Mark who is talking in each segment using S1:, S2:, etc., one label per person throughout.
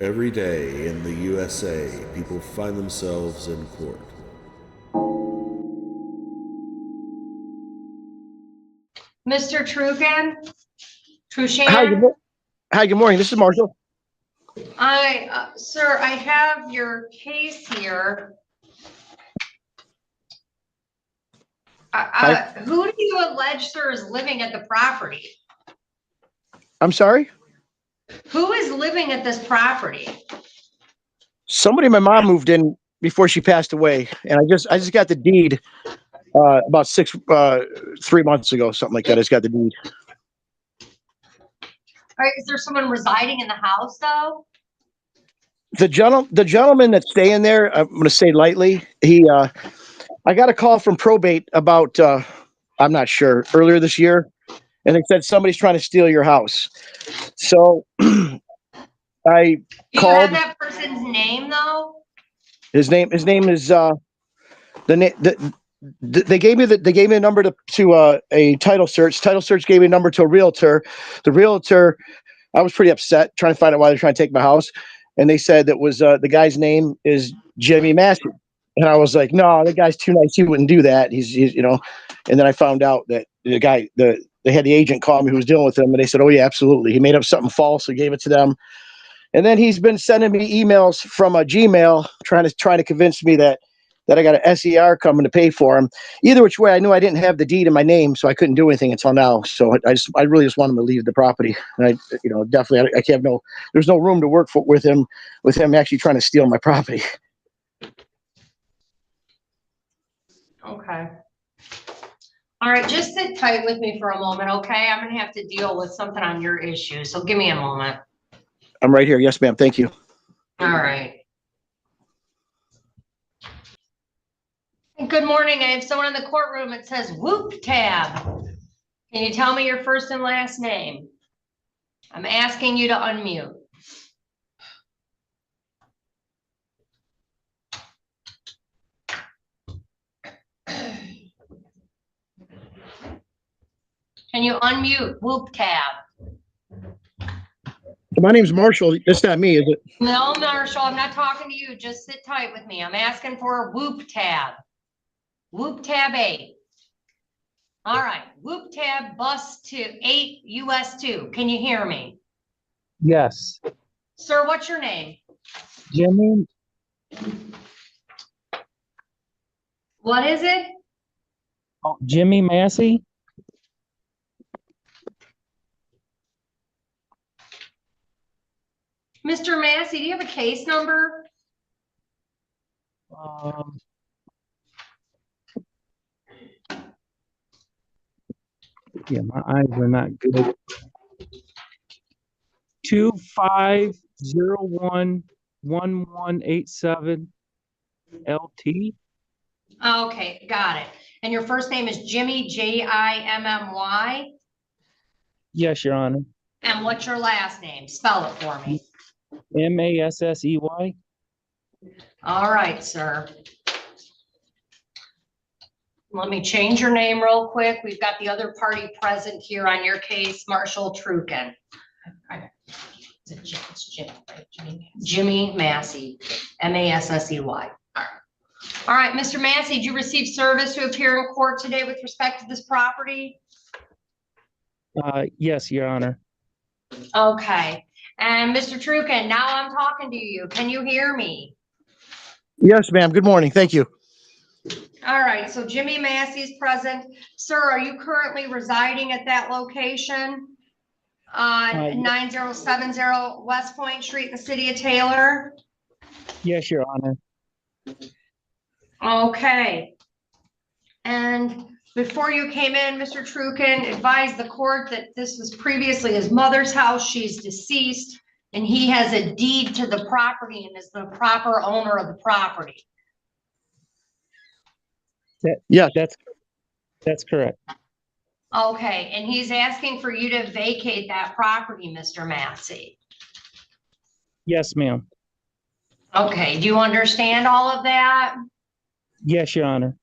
S1: Every day in the USA, people find themselves in court.
S2: Mr. Trucan?
S3: Hi,
S2: Trushan?
S3: hi, good morning. This is Marshall.
S2: Sir, I have your case here. Who do you allege, sir, is living at the property?
S3: I'm sorry?
S2: Who is living at this property?
S3: Somebody, my mom moved in before she passed away, and I just got the deed about 3 months ago, something like that. I just got the deed.
S2: All right, is there someone residing in the house, though?
S3: The gentleman that's staying there, I'm going to say lightly, I got a call from probate about, I'm not sure, earlier this year, and they said somebody's trying to steal your house. So I
S2: Do you
S3: called.
S2: have that person's name, though?
S3: His name is they gave me a number to a title search. Title search gave me a number to a realtor. The realtor, I was pretty upset trying to find out why they're trying to take my house, and they said that was the guy's name is Jimmy Massey, and I was like, no, the guy's too nice. He wouldn't do that. He's and then I found out that the guy they had the agent call me who was dealing with him, and they said, oh yeah, absolutely. He made up something false and gave it to them, and then he's been sending me emails from a Gmail trying to convince me that I got an SER coming to pay for him. Either which way, I knew I didn't have the deed in my name, so I couldn't do anything until now. So I really just want him to leave the property. And definitely, I can't there's no room to work with him actually trying to steal my property.
S2: Okay. All right, just sit tight with me for a moment, okay? I'm gonna have to deal with something on your issue, so give me a moment.
S3: I'm right here. Yes, ma'am. Thank you.
S2: All right. Good morning. I have someone in the courtroom. It says Whoop Tab. Can you tell me your first and last name? I'm asking you to unmute. Can you unmute Whoop Tab?
S3: My name's Marshall. That's not me, is it?
S2: No, Marshall, I'm not talking to you. Just sit tight with me. I'm asking for a Whoop Tab. Whoop Tab 8. All right, Whoop Tab bus to 8 US 2. Can you hear me?
S4: Yes.
S2: Sir, what's your name?
S4: Jimmy,
S2: What is it?
S4: Jimmy Massey?
S2: Mr. Massey, do you have a case number?
S4: Yeah, my eyes are not good. 25011187 LT.
S2: Okay, got it. And your first name is Jimmy, Jimmy?
S4: Yes, Your Honor.
S2: And what's your last name? Spell it for me.
S4: Massey.
S2: All right, sir. Let me change your name real quick. We've got the other party present here on your case, Marshall Trucan. It's Jim, right? Jimmy Massey, Massey. All right, Mr. Massey, did you receive service to appear in court today with respect to this property?
S4: Yes, Your Honor.
S2: Okay. And Mr. Trucan, now I'm talking to you. Can you hear me?
S3: Yes, ma'am. Good morning. Thank you.
S2: All right, so Jimmy Massey's present. Sir, are you currently residing at that location? 9070 West Point Street in the city of Taylor?
S4: Yes, Your Honor.
S2: Okay. And before you came in, Mr. Trucan advised the court that this was previously his mother's house. She's deceased, and he has a deed to the property and is the proper owner of the property.
S3: Yes.
S4: That's correct.
S2: Okay, and he's asking for you to vacate that property, Mr. Massey.
S4: Yes, ma'am.
S2: Okay, do you understand all of that?
S4: Yes, Your Honor.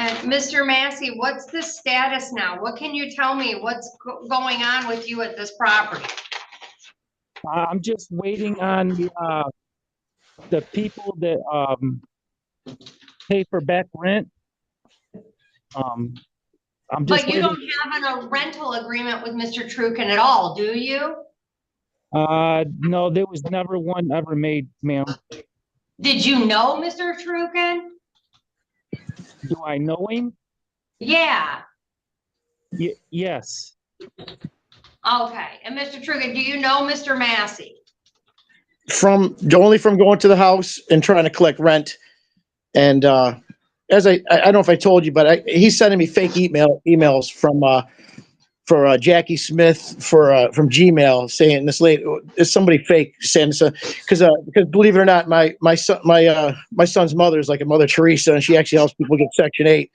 S2: And Mr. Massey, what's the status now? What can you tell me? What's going on with you at this property?
S4: I'm just waiting on the people that pay for back rent. I'm just
S2: But you
S4: waiting.
S2: don't have a rental agreement with Mr. Trukin at all, do you?
S4: No, there was never one ever made, ma'am.
S2: Did you know Mr. Trukin?
S4: Do I know him?
S2: Yeah.
S4: Yes.
S2: Okay. And Mr. Trukin, do you know Mr. Massey?
S3: Only from going to the house and trying to collect rent. And as I don't know if I told you, but he's sending me fake emails for Jackie Smith from Gmail saying this lady is somebody fake saying this because believe it or not, my son's mother is like a Mother Teresa, and she actually helps people get Section 8.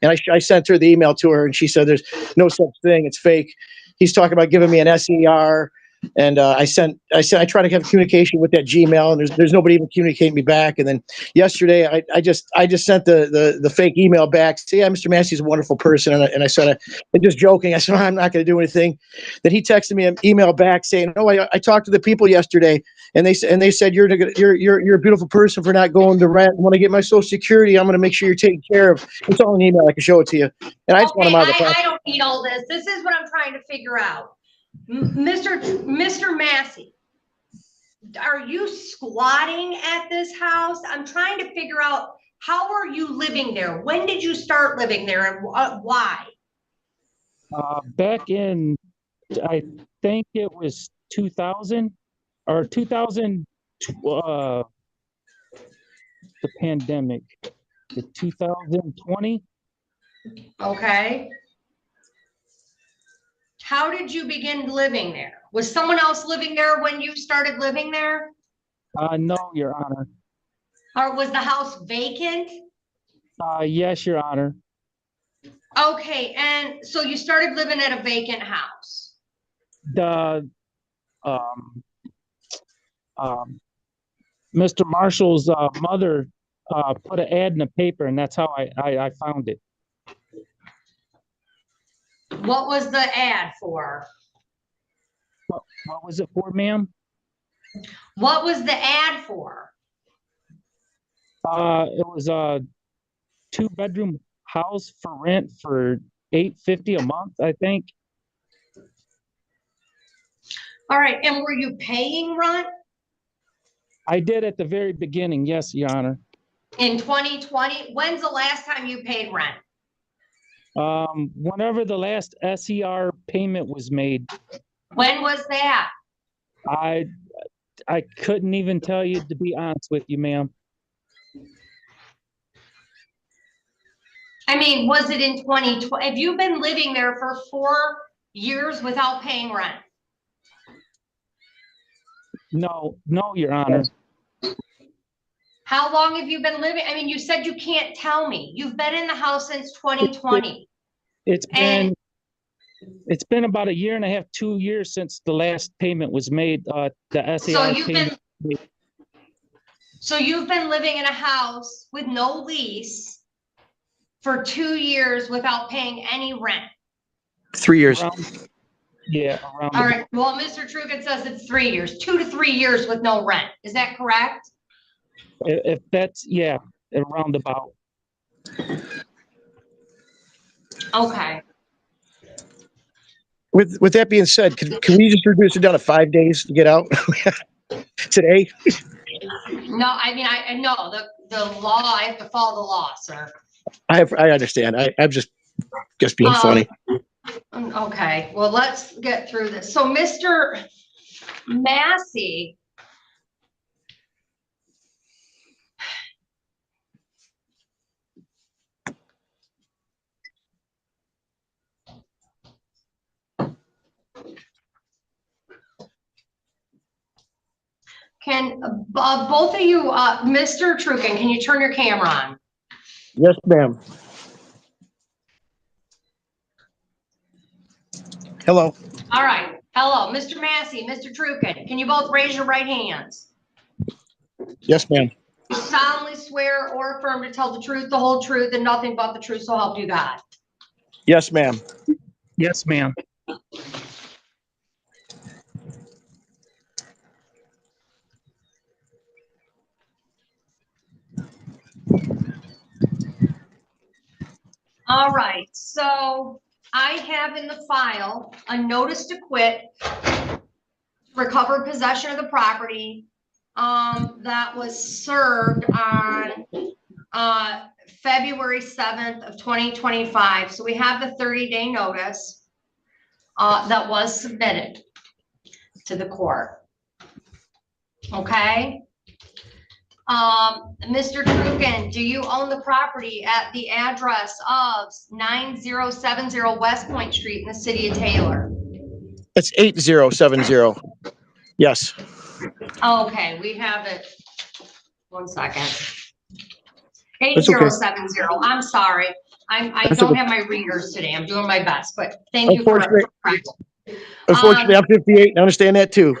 S3: And I sent her the email to her, and she said there's no such thing, it's fake. He's talking about giving me an SER. And I try to have communication with that Gmail, and there's nobody even communicating me back. And then yesterday, I just sent the fake email back. Say, yeah, Mr. Massey's a wonderful person, and I said, just joking. I said, I'm not going to do anything. Then he texted me an email back saying, oh, I talked to the people yesterday, and they said you're a beautiful person for not going to rent. When I get my Social Security, I'm going to make sure you're taken care of. It's all in email. I can show it to you. And I just want him out of the process.
S2: I don't need all this. This is what I'm trying to figure out. Mr. Massey, are you squatting at this house? I'm trying to figure out, how are you living there? When did you start living there, and why?
S4: Back in, I think it was 2000 or 2000, the pandemic, the 2020.
S2: Okay. How did you begin living there? Was someone else living there when you started living there?
S4: No, Your Honor.
S2: Or was the house vacant?
S4: Yes, Your Honor.
S2: Okay, and so you started living at a vacant house.
S4: The Mr. Marshall's mother put an ad in the paper, and that's how I found it.
S2: What was the ad for?
S4: What was it for, ma'am?
S2: What was the ad for?
S4: It was a 2-bedroom house for rent for $850 a month, I think.
S2: All right, and were you paying rent?
S4: I did at the very beginning, yes, Your Honor.
S2: In 2020? When's the last time you paid rent?
S4: Whenever the last SER payment was made.
S2: When was that?
S4: I couldn't even tell you, to be honest with you, ma'am.
S2: I mean, was it in 2020? Have you been living there for 4 years without paying rent?
S4: No, Your Honor.
S2: How long have you been living? I mean, you said you can't tell me. You've been in the house since 2020.
S4: It's been about 1.5 years, 2 years since the last payment was made. The SER payment.
S2: So you've been living in a house with no lease for 2 years without paying any rent.
S3: 3 years.
S4: Around.
S2: All right. Well, Mr. Trugan says it's 3 years, 2 to 3 years with no rent. Is that correct?
S4: If that's, yeah, around about.
S2: Okay.
S3: With that being said, can we just reduce it down to 5 days to get out today?
S2: No, I mean, I know the law, I have to follow the law, sir.
S3: I understand. I'm just being funny.
S2: Okay, well, let's get through this. So Mr. Massey, can both of you, Mr. Trugan, can you turn your camera on?
S3: Yes, ma'am. Hello.
S2: All right. Hello, Mr. Massey, Mr. Trugan. Can you both raise your right hands?
S3: Yes, ma'am.
S2: You solemnly swear or affirm to tell the truth, the whole truth, and nothing but the truth, so help you God.
S3: Yes, ma'am.
S4: Yes, ma'am.
S2: All right, so I have in the file a notice to quit, recover possession of the property, that was served on, February 7th of 2025. So we have the 30-day notice, that was submitted to the court. Okay? Mr. Trukin, do you own the property at the address of 9070 West Point Street in the city of Taylor?
S3: It's 8070. Yes.
S2: Okay, we have it. 1 second.
S3: That's okay.
S2: 8070. I'm sorry. I
S3: That's
S2: don't
S3: okay.
S2: have my readers today. I'm doing my best, but thank you for
S3: Unfortunately,
S2: correcting.
S3: Unfortunately, I'm 58. I understand that too.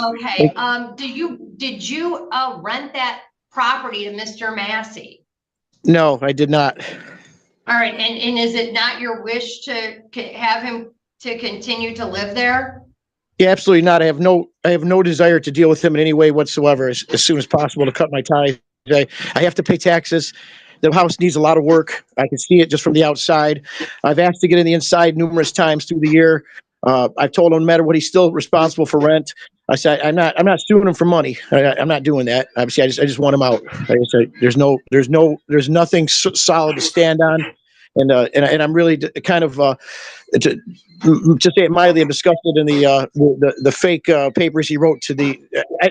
S2: Okay, did you rent that property to Mr. Massey?
S3: No, I did not.
S2: All right, and is it not your wish to have him to continue to live there?
S3: Yeah, absolutely not. I have no desire to deal with him in any way whatsoever. As soon as possible to cut my ties. I have to pay taxes. The house needs a lot of work. I can see it just from the outside. I've asked to get in the inside numerous times through the year. I've told him no matter what, he's still responsible for rent. I said, I'm not suing him for money. I'm not doing that. Obviously, I just want him out. Like I said, there's nothing solid to stand on. And I'm really kind of, to say it mildly, I'm disgusted in the fake papers he wrote to the.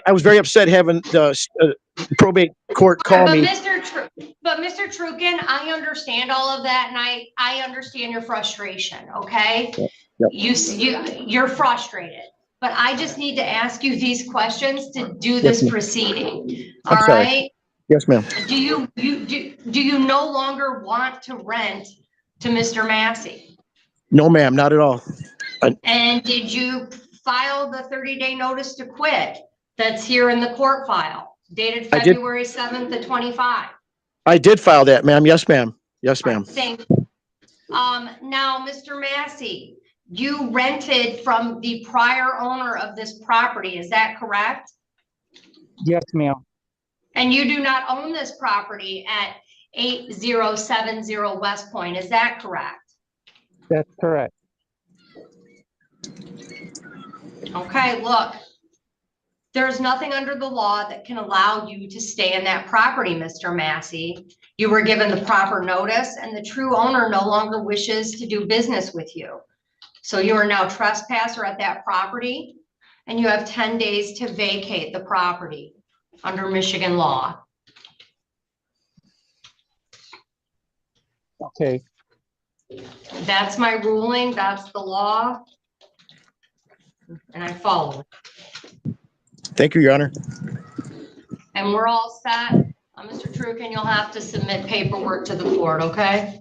S3: I was very upset having the probate court call
S2: But
S3: me.
S2: Mr. Trukin, I understand all of that, and I understand your frustration. Okay,
S3: Yep.
S2: You're frustrated, but I just need to ask you these questions to do this proceeding. All right.
S3: Yes, ma'am.
S2: Do you no longer want to rent to Mr. Massey?
S3: No, ma'am, not at all.
S2: And did you file the 30-day notice to quit that's here in the court file dated February 7th of 25?
S3: I did file that, ma'am. Yes, ma'am. Yes, ma'am.
S2: Thank you. Now, Mr. Massey, you rented from the prior owner of this property, is that correct?
S4: Yes, ma'am.
S2: And you do not own this property at 8070 West Point, is that correct?
S4: That's correct.
S2: Okay, look, there's nothing under the law that can allow you to stay in that property, Mr. Massey. You were given the proper notice, and the true owner no longer wishes to do business with you. So you are now trespasser at that property, and you have 10 days to vacate the property under Michigan law.
S4: Okay.
S2: That's my ruling, that's the law, and I follow it.
S3: Thank you, Your Honor.
S2: And we're all set. Mr. Trukin, you'll have to submit paperwork to the court, okay?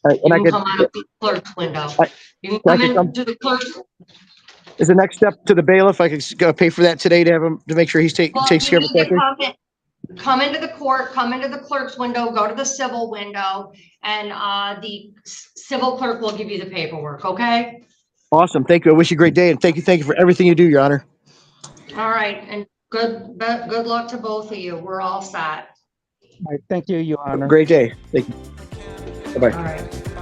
S2: You can come out of the clerk's window. You can come into the clerk's.
S3: Is the next step to the bailiff? I could go pay for that today to have him to make sure he's takes care of it.
S2: Come into the court, come into the clerk's window, go to the civil window, and the civil clerk will give you the paperwork, okay?
S3: Awesome. Thank you. I wish you a great day, and thank you for everything you do, Your Honor.
S2: All right, and good luck to both of you. We're all set.
S4: All right. Thank you, Your Honor.
S3: Great day. Thank you. Bye-bye.
S2: All right.